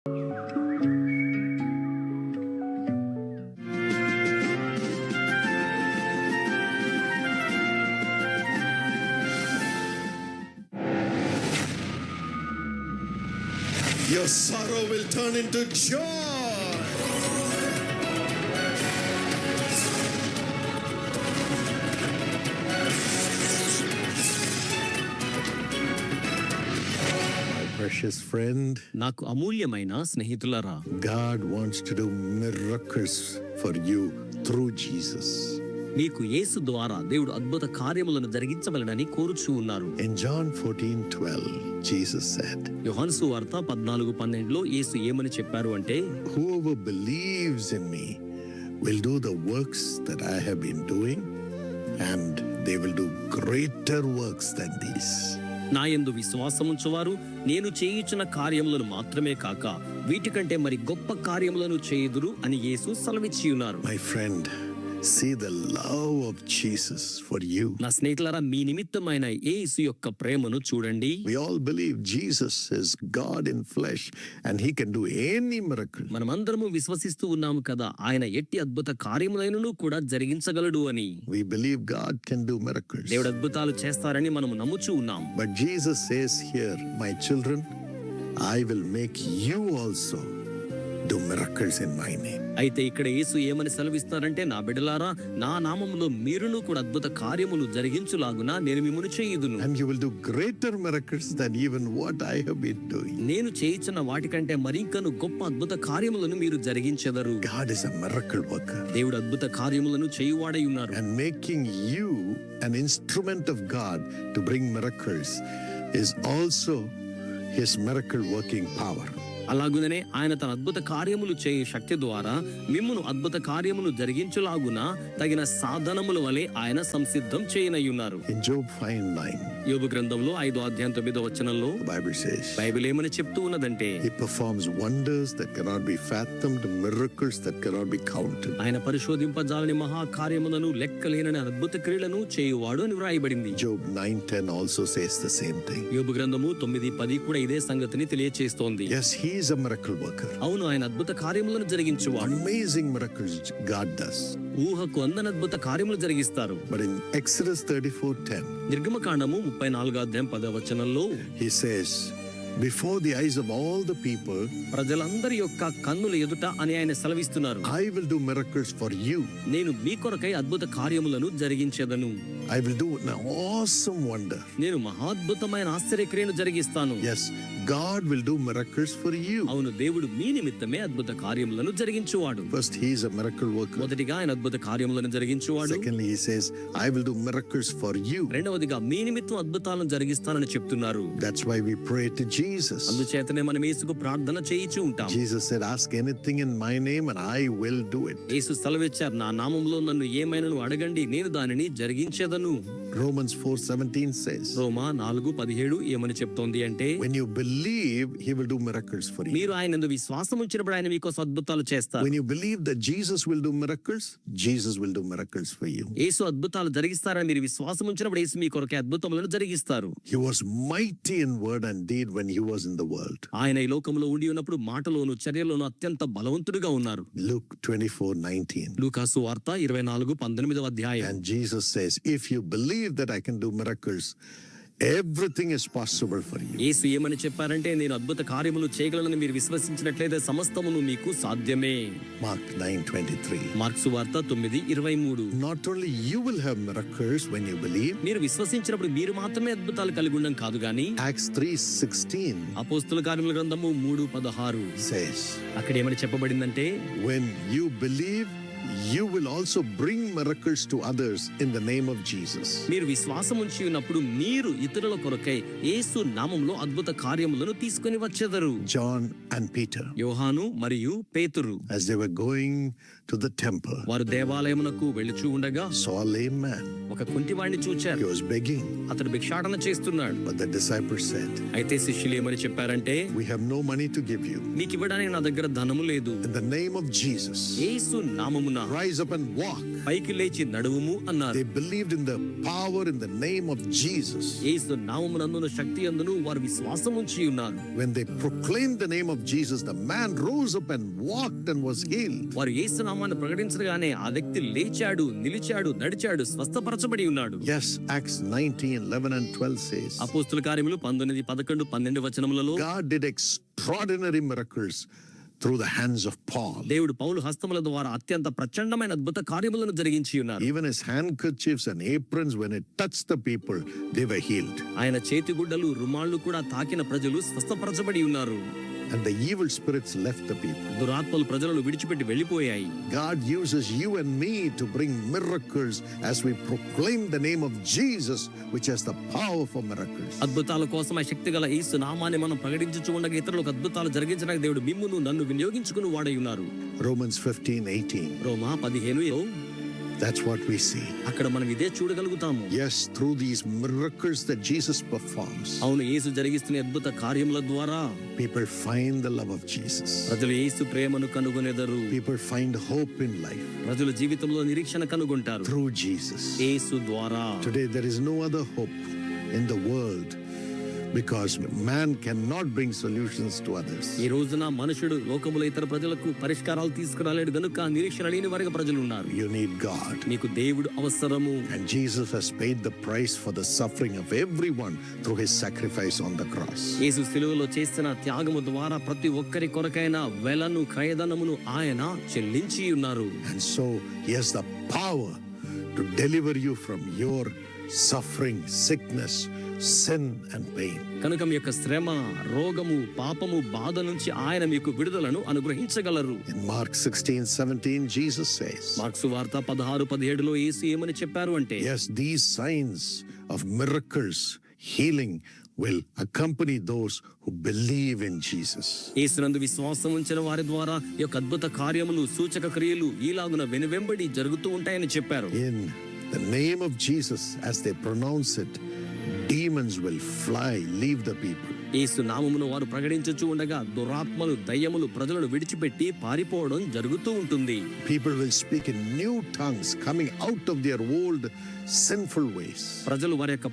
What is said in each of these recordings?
Your sorrow will turn into joy. My precious friend, నాకు అమూల్యమైన స్నేహితులారా, God wants to do miracles for you through Jesus. మీకు యేసు ద్వారా దేవుడు అద్భుత కార్యములను జరిగించవలెనని కోరుచూ ఉన్నారు. In John 14:12, Jesus said, యోహాను సువార్త 14:12లో యేసు ఏమని చెప్పారు అంటే, whoever believes in me will do the works that I have been doing, and they will do greater works than these. నా యందు విశ్వాసముంచువారు నేను చేయుచున్న కార్యములను మాత్రమే కాక వీటికంటే మరి గొప్ప కార్యములను చేయుదురు అని యేసు సెలవిచ్చి ఉన్నారు. My friend, see the love of Jesus for you. నా స్నేహితులారా, మీ నిమిత్తమైన యేసు యొక్క ప్రేమను చూడండి. We all believe Jesus is God in flesh and he can do any miracle. మనమందరము విశ్వసిస్తూ ఉన్నాము కదా, ఆయన ఎట్టి అద్భుత కార్యములైనను కూడా జరిగించగలడు అని. We believe God can do miracles. దేవుడు అద్భుతాలు చేస్తారని మనము నమ్ముచూ ఉన్నాం. But Jesus says here, my children, I will make you also do miracles in my name. అయితే ఇక్కడ యేసు ఏమని సెలవిస్తారంటే, నా బిడ్డలారా, నా నామములో మీరును కూడా అద్భుత కార్యములు జరిగించులాగున నేను మిమ్మును చేయుదును. And you will do greater miracles than even what I have been doing. నేను చేయుచున్న వాటికంటే మరింకను గొప్ప అద్భుత కార్యములను మీరు జరిగించెదరు. God is a miracle worker. దేవుడు అద్భుత కార్యములను చేయువాడై ఉన్నారు. And making you an instrument of God to bring miracles is also his miracle working power. అలాగుననే ఆయన తన అద్భుత కార్యములు చేయు శక్తి ద్వారా మిమ్మును అద్భుత కార్యములు జరిగించులాగున తగిన సాధనముల వలె ఆయన సంసిద్ధం చేయనయ్యున్నారు. In Job 5:9, యోబు గ్రంథంలో 5:9 the Bible says, బైబిల్ ఏమని చెప్తూ ఉన్నదంటే, he performs wonders that cannot be fathomed, miracles that cannot be counted. ఆయన పరిశోధింపజాలని మహా కార్యములను లెక్కలేనని అద్భుత క్రియలను చేయువాడు అని వ్రాయబడింది. Job 9:10 also says the same thing. యోబు గ్రంథము 9:10 కూడా ఇదే సంగతిని తెలియచేస్తోంది. Yes, he is a miracle worker. అవును, ఆయన అద్భుత కార్యములను జరిగించువాడు. Amazing miracles God does. ఊహకు అందని అద్భుత కార్యములు జరిగిస్తారు. But in Exodus 34:10, నిర్గమకాండము 34:10 he says, before the eyes of all the people, ప్రజలందరి యొక్క కన్నుల ఎదుట అని ఆయన సెలవిస్తున్నారు, I will do miracles for you. నేను మీ కొరకై అద్భుత కార్యములను జరిగించెదను. I will do an awesome wonder. నేను మహాద్భుతమైన ఆశ్చర్యక్రియను జరిగిస్తాను. Yes, God will do miracles for you. అవును, దేవుడు మీ నిమిత్తమే అద్భుత కార్యములను జరిగించువాడు. First, he is a miracle worker. మొదటిగా ఆయన అద్భుత కార్యములను జరిగించువాడు. Secondly, he says, I will do miracles for you. రెండవదిగా మీ నిమిత్తం అద్భుతాలను జరిగిస్తానని చెప్తున్నారు. That's why we pray to Jesus. అందుచేతనే మనం యేసుకు ప్రార్థన చేయిచూ ఉంటాం. Jesus said, ask anything in my name and I will do it. యేసు సెలవిచ్చారు, నా నామములో నన్ను ఏమైనను అడగండి, నేను దానిని జరిగించెదను. Romans 4:17 says, రోమా 4:17 ఏమని చెప్తోంది అంటే, when you believe, he will do miracles for you. మీరు ఆయన యందు విశ్వాసం ఉంచినప్పుడు ఆయన మీకోసం అద్భుతాలు చేస్తారు. When you believe that Jesus will do miracles, Jesus will do miracles for you. యేసు అద్భుతాలు జరిగిస్తారని మీరు విశ్వాసం ఉంచినప్పుడు యేసు మీ కొరకు అద్భుతములను జరిగిస్తారు. He was mighty in word and deed when he was in the world. ఆయన ఈ లోకంలో ఉండి ఉన్నప్పుడు మాటలోను చర్యలోను అత్యంత బలవంతుడిగా ఉన్నారు. Luke 24:19. లూకాసు వార్త 24:19. And Jesus says, if you believe that I can do miracles, everything is possible for you. యేసు ఏమని చెప్పారంటే, నేను అద్భుత కార్యములు చేయగలనని మీరు విశ్వసించినట్లయితే సమస్తమును మీకు సాధ్యమే. Mark 9:23. మార్కు వార్త 9:23. Not only you will have miracles when you believe. మీరు విశ్వసించినప్పుడు మీరు మాత్రమే అద్భుతాలు కలిగి ఉండడం కాదు గాని, Acts 3:16 అపోస్తుల కార్యముల గ్రంథము 3:16 says, అక్కడ ఏమని చెప్పబడిందంటే, when you believe, you will also bring miracles to others in the name of Jesus. మీరు విశ్వాసం ఉంచి ఉన్నప్పుడు మీరు ఇతరుల కొరకై యేసు నామములో అద్భుత కార్యములను తీసుకొని వచ్చెదరు. John and Peter, యోహాను మరియు పేతురు, as they were going to the temple, వారు దేవాలయమునకు వెళ్ళుచూ ఉండగా saw a lame man. ఒక కుంటివాణ్ణి He చూచారు. was begging, అతడు భిక్షాటన చేస్తున్నాడు. but the disciples said, అయితే శిష్యులు ఏమని చెప్పారంటే, we have no money to give you. నీకు ఇవ్వడానికి నా దగ్గర ధనము లేదు. In the name of Jesus, యేసు నామమున దినమున rise up and walk. పైకి లేచి నడువుము అన్నారు. They believed in the power in the name of Jesus. యేసు నామమునందున శక్తి అందును వారు విశ్వాసం ఉంచి ఉన్నారు. When they proclaimed the name of Jesus, the man rose up and walked and was healed. వారు యేసు నామాన్ని ప్రకటించగానే ఆ వ్యక్తి లేచాడు, నిలిచాడు, నడిచాడు, స్వస్థపరచబడి ఉన్నాడు. Yes, Acts 19:11 and 12 says, అపోస్తుల కార్యములు 19, 11, 12 వచనములలో God did extraordinary miracles through the hands of Paul. దేవుడు పౌలు హస్తముల ద్వారా అత్యంత ప్రచండమైన అద్భుత కార్యములను జరిగించి ఉన్నారు. Even his handkerchiefs and aprons, when it touched the people, they were healed. ఆయన చేతి గుడ్డలు, రుమాళ్ళు కూడా తాకిన ప్రజలు స్వస్థపరచబడి ఉన్నారు. And the evil spirits left the people. దురాత్మలు ప్రజలను విడిచిపెట్టి వెళ్ళిపోయాయి. God uses you and me to bring miracles as we proclaim the name of Jesus, which has the power for miracles. అద్భుతాల కోసమై శక్తి గల యేసు నామాన్ని మనం ప్రకటించుచు ఉండగా ఇతరులకు అద్భుతాలు జరిగించడానికి దేవుడు మిమ్మును నన్ను వినియోగించుకుని వాడై ఉన్నారు. Romans 15:18. Roma 15 That's what we see. అక్కడ మనం ఇదే చూడగలుగుతాము. Yes, through these miracles that Jesus performs, అవును, యేసు జరిగిస్తున్న అద్భుత కార్యముల ద్వారా people find the love of Jesus. ప్రజలు యేసు ప్రేమను కనుగొనెదరు. People find hope in life ప్రజలు జీవితంలో నిరీక్షణ కనుగొంటారు through Jesus. యేసు ద్వారా. Today there is no other hope in the world, because man cannot bring solutions to others. ఈ రోజున మనుషుడు లోకములో ఇతర ప్రజలకు పరిష్కారాలు తీసుకురాలేడు గనుక నిరీక్షణ లేని వారిగా ప్రజలు ఉన్నారు. You need God. నీకు దేవుడు అవసరము. And Jesus has paid the price for the suffering of everyone through his sacrifice on the cross. యేసు సిలువలో చేసిన త్యాగము ద్వారా ప్రతి ఒక్కరి కొరకైన వెలను, క్రయధనమును ఆయన చెల్లించి ఉన్నారు. And so he has the power to deliver you from your suffering, sickness, sin and pain. కనుక మీ యొక్క శ్రమ, రోగము, పాపము, బాధ నుంచి ఆయన మీకు విడుదలను అనుగ్రహించగలరు. In Mark 16:17 Jesus says, mark సువార్త 16-17లో యేసు ఏమని చెప్పారు అంటే, yes, these signs of miracles, healing will accompany those who believe in Jesus. యేసునందు విశ్వాసం ఉంచిన వారి ద్వారా ఈ యొక్క అద్భుత కార్యములు, సూచక క్రియలు ఈలాగున వెనువెంబడి జరుగుతూ ఉంటాయని చెప్పారు. In the name of Jesus, as they pronounce it, demons will fly, leave the people. యేసు నామమును వారు ప్రకటించుచూ ఉండగా దురాత్మలు, దయ్యములు ప్రజలను విడిచిపెట్టి పారిపోవడం జరుగుతూ ఉంటుంది. People will speak in new tongues coming out of their old sinful ways. ప్రజలు వారి యొక్క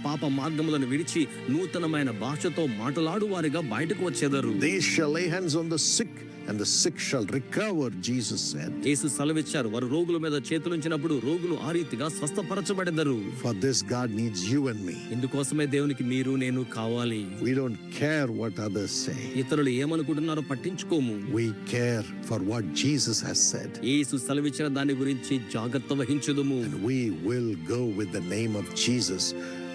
పాప మార్గములను విడిచి నూతనమైన భాషతో మాట్లాడు వారిగా బయటకు వచ్చేదరు. They shall lay hands on the sick and the sick shall recover, Jesus said. యేసు సెలవిచ్చారు, వారు రోగుల మీద చేతులుంచినప్పుడు రోగులు ఆ రీతిగా స్వస్థపరచబడెదరు. For this God needs you and me. ఇందుకోసమే దేవునికి మీరు నేను కావాలి. We don't care what others say. ఇతరులు ఏమనుకుంటున్నారో పట్టించుకోము. We care for what Jesus has said. యేసు సెలవిచ్చిన దాని గురించి జాగ్రత్త వహించుదుము. And we will go with the name of Jesus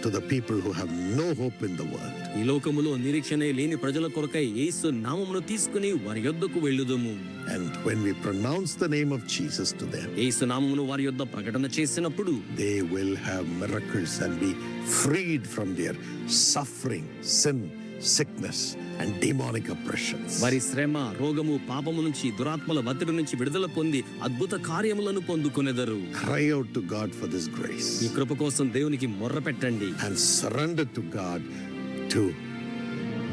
to the people who have no hope in the world. ఈ లోకములో నిరీక్షణ లేని ప్రజల కొరకై యేసు నామమును తీసుకుని వారి యొద్దకు వెళ్ళుదుము. And when we pronounce the name of Jesus to them, యేసు నామమును వారి యొద్ద ప్రకటన చేసినప్పుడు they will have miracles and be freed from their suffering, sin, sickness and demonic oppressions. వారి శ్రమ, రోగము, పాపము నుంచి, దురాత్మల ఒత్తిడి నుంచి విడుదల పొంది అద్భుత కార్యములను పొందుకొనెదరు. Cry out to God for this grace ఈ కృప కోసం దేవునికి మొర్ర పెట్టండి. and surrender to God to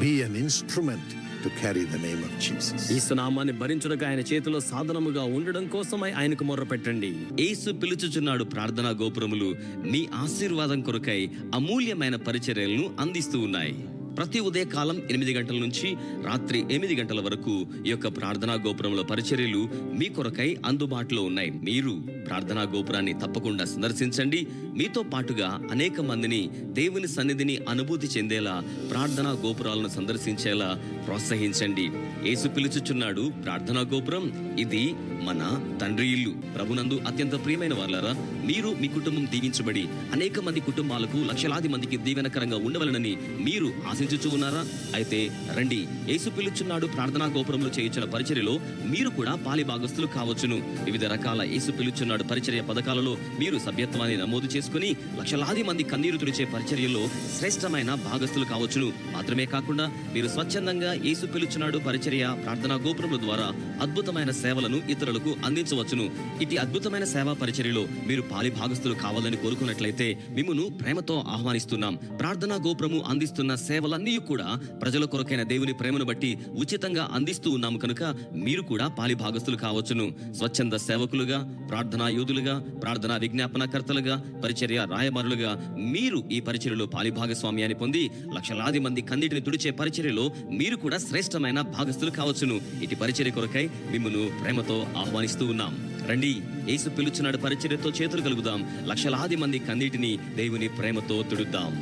be an instrument to carry the name of Jesus. యేసు నామాన్ని భరించుటకు ఆయన చేతిలో సాధనముగా ఉండడం కోసమై ఆయనకు మొర్ర పెట్టండి. యేసు పిలుచుచున్నాడు ప్రార్థనా గోపురములు మీ ఆశీర్వాదం కొరకై అమూల్యమైన పరిచర్యలను అందిస్తూ ఉన్నాయి. ప్రతి ఉదయకాలం 8 గంటల నుంచి రాత్రి 8 గంటల వరకు ఈ యొక్క ప్రార్థనా గోపురంలో పరిచర్యలు మీ కొరకై అందుబాటులో ఉన్నాయి. మీరు ప్రార్థనా గోపురాన్ని తప్పకుండా సందర్శించండి. మీతో పాటుగా అనేక మందిని దేవుని సన్నిధిని అనుభూతి చెందేలా ప్రార్థనా గోపురాలను సందర్శించేలా ప్రోత్సహించండి. యేసు పిలుచుచున్నాడు ప్రార్థనా గోపురం, ఇది మన తండ్రి ఇల్లు. ప్రభునందు అత్యంత ప్రియమైన వారలారా, మీరు మీ కుటుంబం దీవించబడి అనేక మంది కుటుంబాలకు, లక్షలాది మందికి దీవెనకరంగా ఉండవలనని మీరు ఆశించుచూ ఉన్నారా? అయితే రండి, యేసు పిలుచున్నాడు ప్రార్థనా గోపురంలో చేయించిన పరిచర్యలో మీరు కూడా పాలి భాగస్తులు కావచ్చును. వివిధ రకాల యేసు పిలుచున్నాడు పరిచర్య పథకాలలో మీరు సభ్యత్వాన్ని నమోదు చేసుకుని లక్షలాది మంది కన్నీరు తుడిచే పరిచర్యలో శ్రేష్టమైన భాగస్తులు కావచ్చును. మాత్రమే కాకుండా మీరు స్వచ్ఛందంగా యేసు పిలుచున్నాడు పరిచర్య ప్రార్థనా గోపురముల ద్వారా అద్భుతమైన సేవలను ఇతరులకు అందించవచ్చును. ఇటు అద్భుతమైన సేవా పరిచర్యలో మీరు పాలి భాగస్తులు కావాలని కోరుకున్నట్లయితే మిమ్మును ప్రేమతో ఆహ్వానిస్తున్నాం. ప్రార్థనా గోపురము అందిస్తున్న సేవలన్నీ కూడా ప్రజల కొరకైన దేవుని ప్రేమను బట్టి ఉచితంగా అందిస్తూ ఉన్నాము కనుక మీరు కూడా పాలి భాగస్తులు కావచ్చును. స్వచ్ఛంద సేవకులుగా, ప్రార్థనా యోధులుగా, ప్రార్థనా విజ్ఞాపనకర్తలుగా, పరిచర్య రాయబారులుగా మీరు ఈ పరిచర్యలో పాలి భాగస్వామ్యాన్ని పొంది లక్షలాది మంది కన్నీటిని తుడిచే పరిచర్యలో మీరు కూడా శ్రేష్టమైన భాగస్తులు కావచ్చును. ఇటు పరిచర్య కొరకై మిమ్మును ప్రేమతో ఆహ్వానిస్తూ ఉన్నాం. రండి, యేసు పిలుచున్నాడు పరిచర్యతో చేతులు కలుగుదాం. లక్షలాది మంది కన్నీటిని దేవుని ప్రేమతో తుడుద్దాం.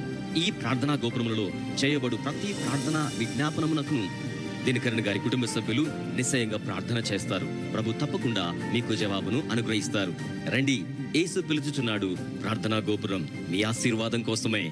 ఈ ప్రార్థనా గోపురములలో చేయబడు ప్రతి ప్రార్థనా విజ్ఞాపనమునకు దినకరణ్ గారి కుటుంబ సభ్యులు నిశ్చయంగా ప్రార్థన చేస్తారు. ప్రభు తప్పకుండా మీకు జవాబును అనుగ్రహిస్తారు. రండి, యేసు పిలుచుచున్నాడు ప్రార్థనా గోపురం మీ ఆశీర్వాదం కోసమే.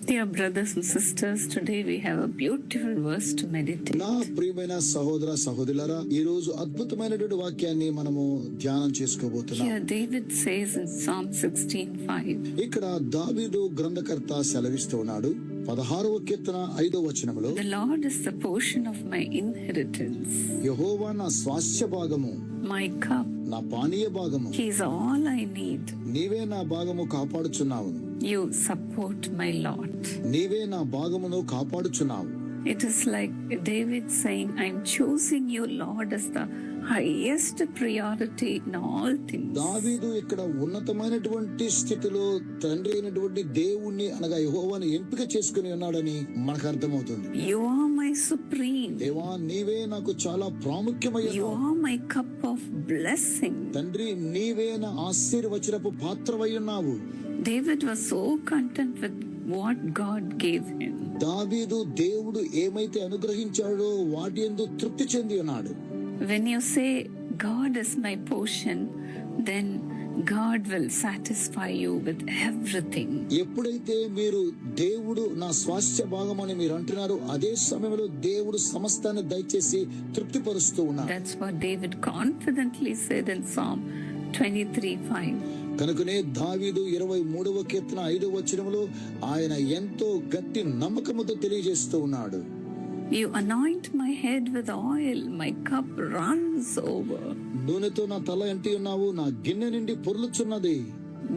Dear brothers and sisters, today we have a beautiful verse to meditate. నా ప్రియమైన సహోదర సహోదరులారా, ఈ రోజు అద్భుతమైనటువంటి వాక్యాన్ని మనము ధ్యానం చేసుకోబోతున్నాం. Here David says in Psalm 16:5. ఇక్కడ దావీదు గ్రంథకర్త సెలవిస్తూ ఉన్నాడు. 16వ కీర్తన 5వ వచనములో, The Lord is the portion of my inheritance, యెహోవా నా స్వాస్థ్య భాగము, my cup. నా పానీయ భాగము, He is all I need. నీవే నా భాగము కాపాడుచున్నావు. You support my lot. నీవే నా భాగమును కాపాడుచున్నావు. It is like David saying, I'm choosing you, Lord, as the highest priority in all things. దావీదు ఇక్కడ ఉన్నతమైనటువంటి స్థితిలో తండ్రి అయినటువంటి దేవుణ్ణి అనగా యెహోవాను ఎంపిక చేసుకుని ఉన్నాడని మనకు అర్థమవుతుంది. You are my supreme. దేవా, నీవే నాకు చాలా ప్రాముఖ్యమైన. You are my cup of blessing. తండ్రి, నీవే నా ఆశీర్వచనపు పాత్రవై ఉన్నావు. David was so content with what God gave him. దావీదు దేవుడు ఏమైతే అనుగ్రహించాడో వాటి యందు తృప్తి చెంది ఉన్నాడు. When you say God is my portion, then God will satisfy you with everything. ఎప్పుడైతే మీరు దేవుడు నా స్వాస్థ్య భాగం అని మీరు అంటున్నారు, అదే సమయంలో దేవుడు సమస్తాన్ని దయచేసి తృప్తిపరుస్తూ ఉన్నాడు. That's what David confidently said in Psalm 23:5. కనుకనే దావీదు 23వ కీర్తన 5వ వచనములో ఆయన ఎంతో గట్టి నమ్మకముతో తెలియజేస్తూ ఉన్నాడు. You anoint my head with oil, my cup runs over. నూనెతో నా తల అంటి ఉన్నావు, నా గిన్నె నిండి పొర్లుచున్నది.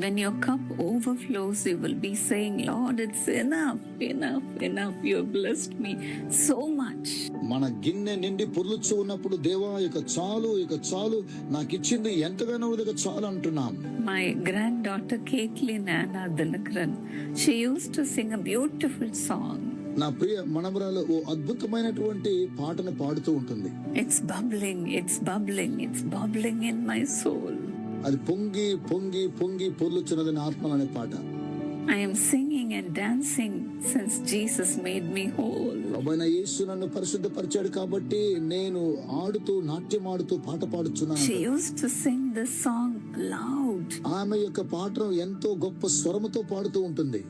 When your cup overflows, you will be saying, Lord, it's enough, enough, enough. You have blessed me so much. మన గిన్నె నిండి పొర్లుచు ఉన్నప్పుడు దేవా ఇక చాలు నాకు ఇచ్చింది ఎంతగానో ఇక చాలు అంటున్నాం. My granddaughter Caitlin Anna Dinakaran, she used to sing a beautiful song. నా ప్రియ మనవరాలు ఓ అద్భుతమైనటువంటి పాటను పాడుతూ ఉంటుంది. It's bubbling, it's bubbling, it's bubbling in my soul. అది పొంగి పొంగి పొంగి పొర్లుచున్నదని ఆత్మలు అనే పాట. I am singing and dancing since Jesus made me whole. ప్రభువైన యేసు నన్ను పరిశుద్ధపరిచాడు కాబట్టి నేను ఆడుతూ నాట్యమాడుతూ పాట పాడుచున్నాను. She used to sing this song loud. ఆమె యొక్క పాటను ఎంతో గొప్ప స్వరముతో పాడుతూ ఉంటుంది.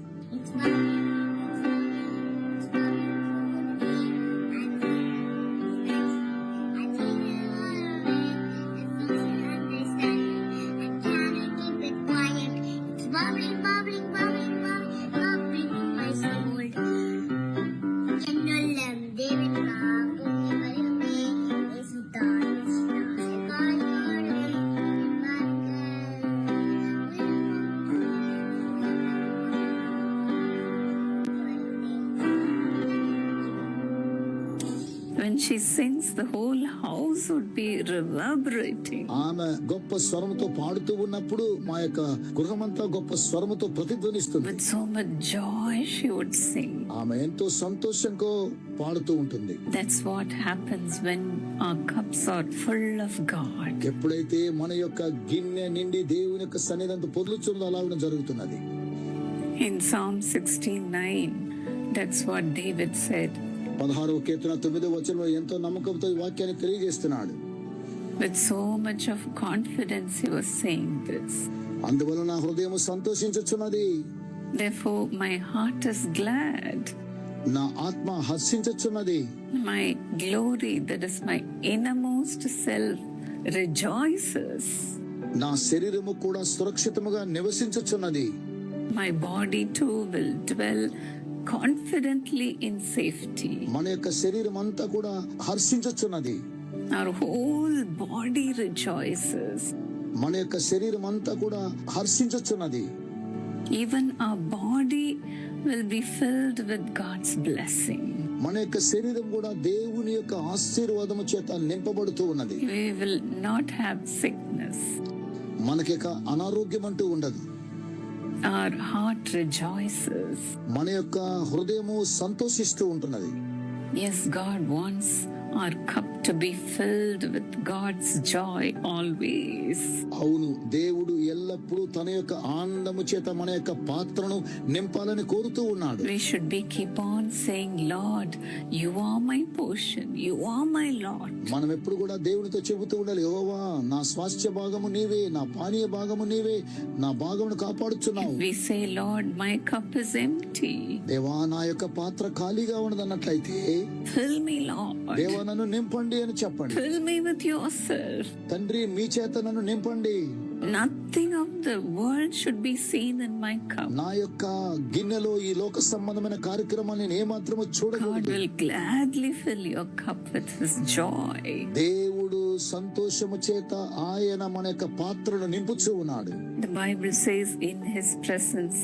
When she sings, the whole house would be reverberating. ఆమె గొప్ప స్వరముతో పాడుతూ ఉన్నప్పుడు మా యొక్క గృహమంతా గొప్ప స్వరముతో ప్రతిధ్వనిస్తుంది. With so much joy, she would sing. ఆమె ఎంతో సంతోషంతో పాడుతూ ఉంటుంది. That's what happens when our cups are full of God. ఎప్పుడైతే మన యొక్క గిన్నె నిండి దేవుని యొక్క సన్నిధితో పొర్లుచున్నదో అలాగనే జరుగుతున్నది. In Psalm 16:9, that's what David said. 16వ కీర్తన 9వ వచనంలో ఎంతో నమ్మకంతో ఈ వాక్యాన్ని తెలియజేస్తున్నాడు. With so much of confidence, he was saying this. అందువలన నా హృదయం సంతోషించుచున్నది. Therefore, my heart is glad. నా ఆత్మ హర్షించుచున్నది. My glory, that is my innermost self, rejoices. నా శరీరము కూడా సురక్షితముగా నివసించుచున్నది. My body too will dwell confidently in safety. మన యొక్క శరీరం అంతా కూడా హర్షించుచున్నది. Our whole body rejoices. మన యొక్క శరీరం అంతా కూడా హర్షించుచున్నది. Even our body will be filled with God's blessing. మన యొక్క శరీరం కూడా దేవుని యొక్క ఆశీర్వాదము చేత నింపబడుతూ ఉన్నది. We will not have sickness. మనకిక అనారోగ్యం అంటూ ఉండదు. Our heart rejoices. మన యొక్క హృదయము సంతోషిస్తూ ఉంటున్నది. Yes, God wants our cup to be filled with God's joy always. అవును, దేవుడు ఎల్లప్పుడూ తన యొక్క ఆనందము చేత మన యొక్క పాత్రను నింపాలని కోరుతూ ఉన్నాడు. We should be keep on saying, Lord, you are my portion, you are my Lord. మనం ఎప్పుడు కూడా దేవునితో చెబుతూ ఉండాలి, యెహోవా నా స్వాస్థ్య భాగము నీవే, నా పానీయ భాగము నీవే, నా భాగమును కాపాడుచున్నావు. We say, Lord, my cup is empty. దేవా నా యొక్క పాత్ర ఖాళీగా ఉన్నదన్నట్లయితే, Fill me, Lord. దేవా నన్ను నింపండి అని చెప్పండి. Fill me with yourself. తండ్రి మీ చేత నన్ను నింపండి. Nothing of the world should be seen in my cup. నా యొక్క గిన్నెలో ఈ లోక సంబంధమైన కార్యక్రమాన్ని నేను ఏమాత్రము God చూడకూడదు. will gladly fill your cup with his joy. దేవుడు సంతోషము చేత ఆయన మన యొక్క పాత్రను నింపుచూ ఉన్నాడు. The Bible says, in his presence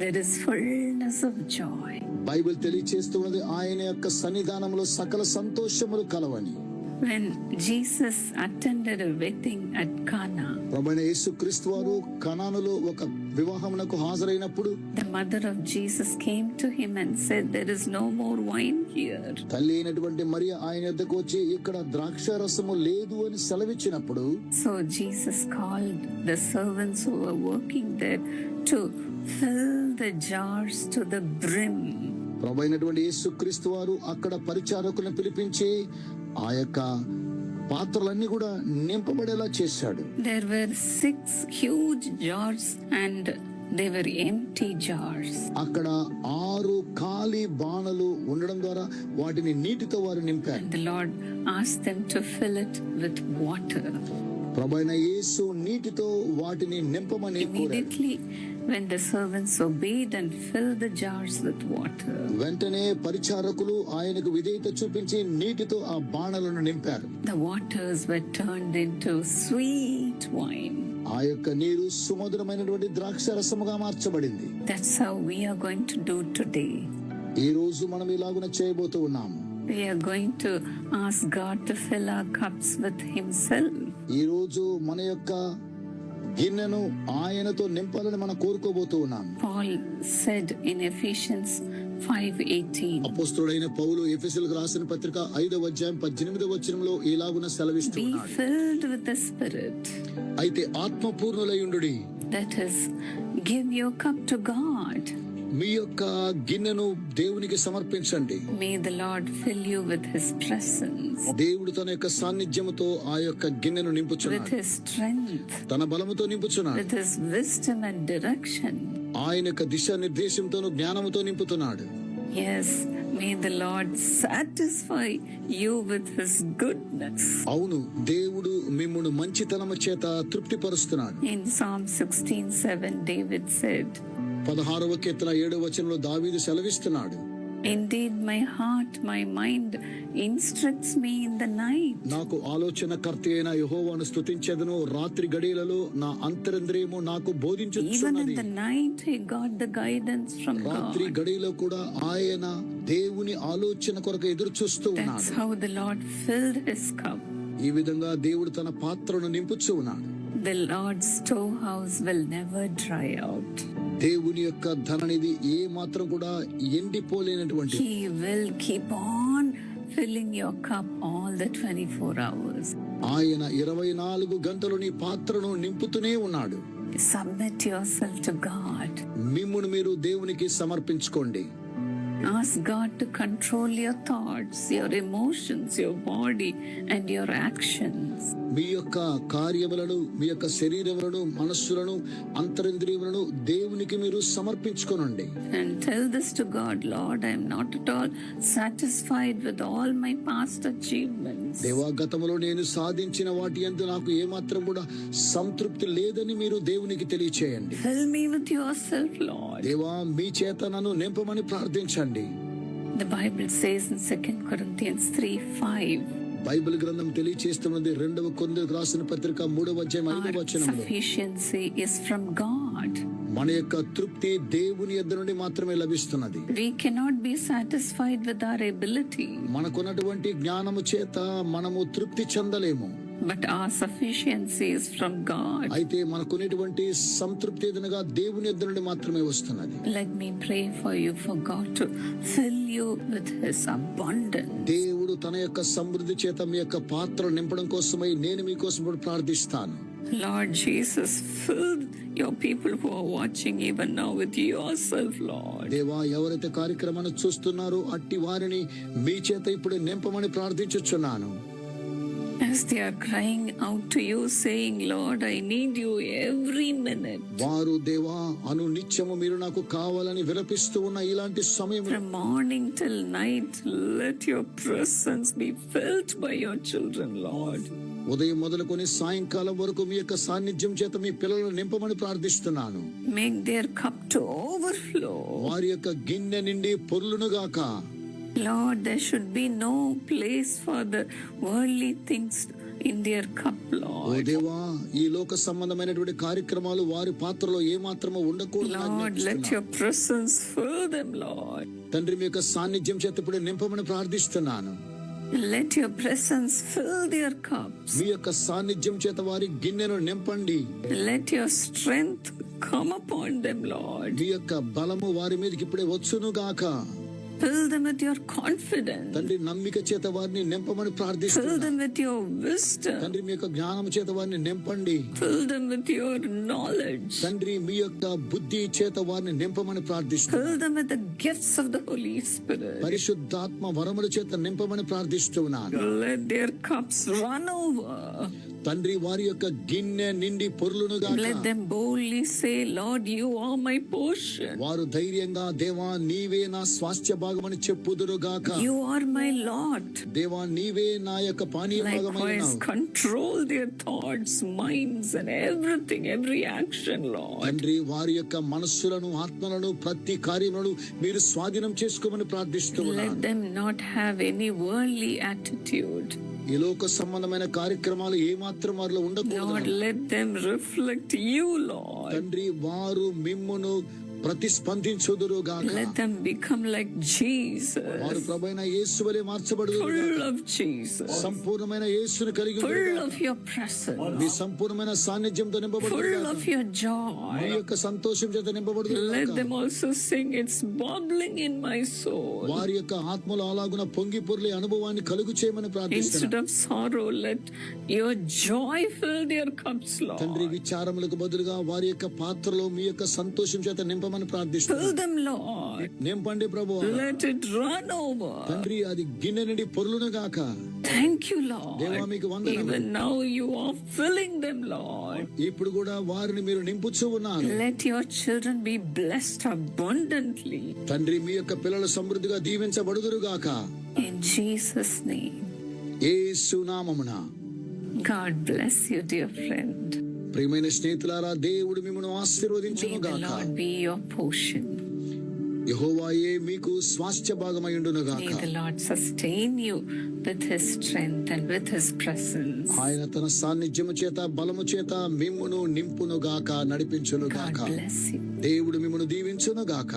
there is fullness of joy. Bible తెలియచేస్తున్నది ఆయన యొక్క సన్నిధానంలో సకల సంతోషములు కలవని. When Jesus attended a wedding at Cana, ప్రభువైన యేసుక్రీస్తు వారు కనానులో ఒక వివాహమునకు హాజరైనప్పుడు the mother of Jesus came to him and said, there is no more wine here. తల్లి అయినటువంటి మరియ ఆయన యొద్దకు వచ్చి ఇక్కడ ద్రాక్ష రసము లేదు అని సెలవిచ్చినప్పుడు, So Jesus called the servants who were working there to fill the jars to the brim. ప్రభువైనటువంటి యేసుక్రీస్తు వారు అక్కడ పరిచారకులను పిలిపించి ఆ యొక్క పాత్రలన్నీ కూడా నింపబడేలా చేశాడు. There were 6 huge jars and they were empty jars. అక్కడ 6 ఖాళీ బాణలు ఉండడం ద్వారా వాటిని నీటితో వారు నింపారు. And the Lord asked them to fill it with water. ప్రభువైన యేసు నీటితో వాటిని నింపమని కోరాడు. Immediately when the servants obeyed and filled the jars with water, వెంటనే పరిచారకులు ఆయనకు విధేయత చూపించి నీటితో ఆ బాణలను నింపారు. the waters were turned into sweet wine. ఆ యొక్క నీరు సుమధురమైనటువంటి ద్రాక్ష రసముగా మార్చబడింది. That's how we are going to do today. ఈ రోజు మనం ఇలాగున చేయబోతూ ఉన్నాము. We are going to ask God to fill our cups with himself. ఈ రోజు మన యొక్క గిన్నెను ఆయనతో నింపాలని మనం కోరుకోబోతూ ఉన్నాము. Paul said in Ephesians 5:18, అపోస్తలుడైన పౌలు ఎఫెసీయులకు రాసిన పత్రిక 5వ అధ్యాయం 18వ వచనంలో ఇలాగున సెలవిస్తూ be ఉన్నాడు. filled with the Spirit. అయితే ఆత్మపూర్ణులయుండుడి. That is, give your cup to God. మీ యొక్క గిన్నెను దేవునికి సమర్పించండి. May the Lord fill you with his presence, దేవుడు తన యొక్క సాన్నిధ్యముతో ఆ యొక్క గిన్నెను with నింపుచున్నాడు. his strength, తన బలముతో నింపుచున్నాడు. with his wisdom and direction. ఆయన యొక్క దిశ నిర్దేశంతోను జ్ఞానముతో నింపుతున్నాడు. Yes, may the Lord satisfy you with his goodness. అవును, దేవుడు మిమ్మును మంచితనము చేత తృప్తిపరుస్తున్నాడు. In Psalm 16:7, David said, 16వ కీర్తన 7వ వచనంలో దావీదు సెలవిస్తున్నాడు, Indeed, my heart, my mind instructs me in the night. నాకు ఆలోచనకర్త అయిన యెహోవాను స్తుతించెదను. రాత్రి గడియలలో నా అంతరింద్రియము నాకు Even in బోధించుచున్నది. the night, I got the guidance from రాత్రి God. గడియలో కూడా ఆయన దేవుని ఆలోచన కొరకు ఎదురు చూస్తూ That's ఉన్నాడు. how the Lord filled his cup. ఈ విధంగా దేవుడు తన పాత్రను నింపుచూ ఉన్నాడు. The Lord's storehouse will never dry out. దేవుని యొక్క ధననిధి ఏ మాత్రం కూడా ఎండిపోలేనటువంటి. He will keep on filling your cup all the 24 hours. ఆయన 24 గంటలు నీ పాత్రను నింపుతూనే ఉన్నాడు. Submit yourself to God. మిమ్మును మీరు దేవునికి సమర్పించుకోండి. Ask God to control your thoughts, your emotions, your body, and your actions. మీ యొక్క కార్యములను, మీ యొక్క శరీరములను, మనస్సులను, అంతరింద్రియములను దేవునికి మీరు సమర్పించుకోనండి. And tell this to God, Lord, I am not at all satisfied with all my past achievements. దేవా, గతములో నేను సాధించిన వాటి యందు నాకు ఏమాత్రం కూడా సంతృప్తి లేదని మీరు దేవునికి తెలియచేయండి. Fill me with yourself, Lord. దేవా, మీ చేత నన్ను నింపమని ప్రార్థించండి. The Bible says in 2 Corinthians 3:5, Bible గ్రంథం తెలియచేస్తున్నది 2 కొరింథీయులకు రాసిన పత్రిక 3వ అధ్యాయం 5వ Our వచనంలో sufficiency is from God. మన యొక్క తృప్తి దేవుని యొద్ద నుండి మాత్రమే లభిస్తున్నది. We cannot be satisfied with our ability, మనకున్నటువంటి జ్ఞానము చేత మనము తృప్తి చెందలేము. but our sufficiency is from God. అయితే మనకున్నటువంటి సంతృప్తి ఏదనగా దేవుని యొద్ద నుండి మాత్రమే వస్తున్నది. Let me pray for you, for God to fill you with His abundance. దేవుడు తన యొక్క సమృద్ధి చేత మీ యొక్క పాత్రలు నింపడం కోసమై నేను మీకోసం ఇప్పుడు ప్రార్థిస్తాను. Lord Jesus, fill your people who are watching even now with yourself, Lord. దేవా, ఎవరైతే కార్యక్రమాన్ని చూస్తున్నారో అట్టి వారిని మీ చేత ఇప్పుడు నింపమని ప్రార్థించుచున్నాను. As they are crying out to you, saying, Lord, I need you every minute. వారు దేవా నిత్యము మీరు నాకు కావాలని విలపిస్తూ ఉన్న ఇలాంటి సమయం From morning till night, let your presence be felt by your children, Lord. ఉదయం మొదలుకొని సాయంకాలం వరకు మీ యొక్క సాన్నిధ్యం చేత మీ పిల్లలను నింపమని ప్రార్థిస్తున్నాను. Make their cup to overflow. వారి యొక్క గిన్నె నిండి పొర్లునుగాక. Lord, there should be no place for the worldly things in their cup, oh Lord. దేవా, ఈ లోక సంబంధమైనటువంటి కార్యక్రమాలు వారి పాత్రలో ఏ మాత్రము ఉండకూడదు. Lord, let your presence fill them, Lord. తండ్రి, మీ యొక్క సాన్నిధ్యం చేత ఇప్పుడు నింపమని ప్రార్థిస్తున్నాను. Let your presence fill their cups. మీ యొక్క సాన్నిధ్యం చేత వారి గిన్నెను నింపండి. Let your strength come upon them, Lord. మీ యొక్క బలము వారి మీదకి ఇప్పుడే వచ్చునుగాక. Fill them with your confidence. తండ్రి, నమ్మిక చేత వారిని నింపమని Fill ప్రార్థిస్తున్నాను. them with your wisdom. తండ్రి, మీ యొక్క జ్ఞానం చేత వారిని నింపండి. Fill them with your knowledge. తండ్రి, మీ యొక్క బుద్ధి చేత వారిని నింపమని ప్రార్థిస్తున్నాను. Fill them with the gifts of the Holy Spirit. పరిశుద్ధాత్మ వరముల చేత నింపమని ప్రార్థిస్తున్నాను. Let their cups run over. తండ్రి, వారి యొక్క గిన్నె నిండి పొర్లునుగాక. Let them boldly say, Lord, you are my portion. వారు ధైర్యంగా, దేవా నీవే నా స్వాస్థ్య భాగమని చెప్పుదురుగాక. You are my Lord. దేవా నీవే నా యొక్క పానీయ Likewise, భాగమైనావు. control their thoughts, minds, and everything, every action, Lord. తండ్రి, వారి యొక్క మనస్సులను, ఆత్మలను, ప్రతి కార్యములను మీరు స్వాధీనం చేసుకోమని ప్రార్థిస్తున్నాను. Let them not have any worldly attitude. ఈ లోక సంబంధమైన కార్యక్రమాలు ఏ మాత్రం వారిలో Lord, ఉండకూడదు. let them reflect you, Lord. తండ్రి, వారు మిమ్మును ప్రతిస్పందించుదురుగాక. Let them become like వారు Jesus, ప్రభువైన యేసు వలె మార్చబడుదురుగాక. full of Jesus, సంపూర్ణమైన యేసును కలిగి full ఉండురుగాక. of your presence, మీ సంపూర్ణమైన సాన్నిధ్యంతో full నింపబడుదురుగాక. of your me joy. యొక్క సంతోషం చేత Let నింపబడుదురుగాక. them also sing, it's bubbling in my soul. వారి యొక్క ఆత్మలో అలాగున పొంగి పొర్లే అనుభవాన్ని కలుగు చేయమని ప్రార్థిస్తున్నాను. Instead of sorrow, let your joy fill their cups, తండ్రి, Lord. విచారములకు బదులుగా వారి యొక్క పాత్రలో మీ యొక్క సంతోషం చేత నింపమని Fill ప్రార్థిస్తున్నాను. them, Lord. నింపండి ప్రభువా. Let it run over. తండ్రి, అది గిన్నె నుండి పొర్లునుగాక. Thank you, దేవా, Lord. మీకు వందనములు. Even now you are filling them, Lord. ఇప్పుడు కూడా వారిని మీరు నింపుచూ ఉన్నారు. Let your children be blessed abundantly. తండ్రి, మీ యొక్క పిల్లలు సమృద్ధిగా దీవించబడుదురుగాక. In Jesus' name. యేసు నామమున. God bless you, dear friend. ప్రియమైన స్నేహితులారా, దేవుడు మిమ్మల్ని May the ఆశీర్వదించునుగాక. Lord be your portion. యెహోవాయే మీకు స్వాస్థ్య భాగమయుండునుగాక. May the Lord sustain you with His strength and with His presence. ఆయన తన సాన్నిధ్యము చేత, బలము చేత మిమ్మును నింపునుగాక, God నడిపించునుగాక. bless you. దేవుడు మిమ్మల్ని దీవించునుగాక.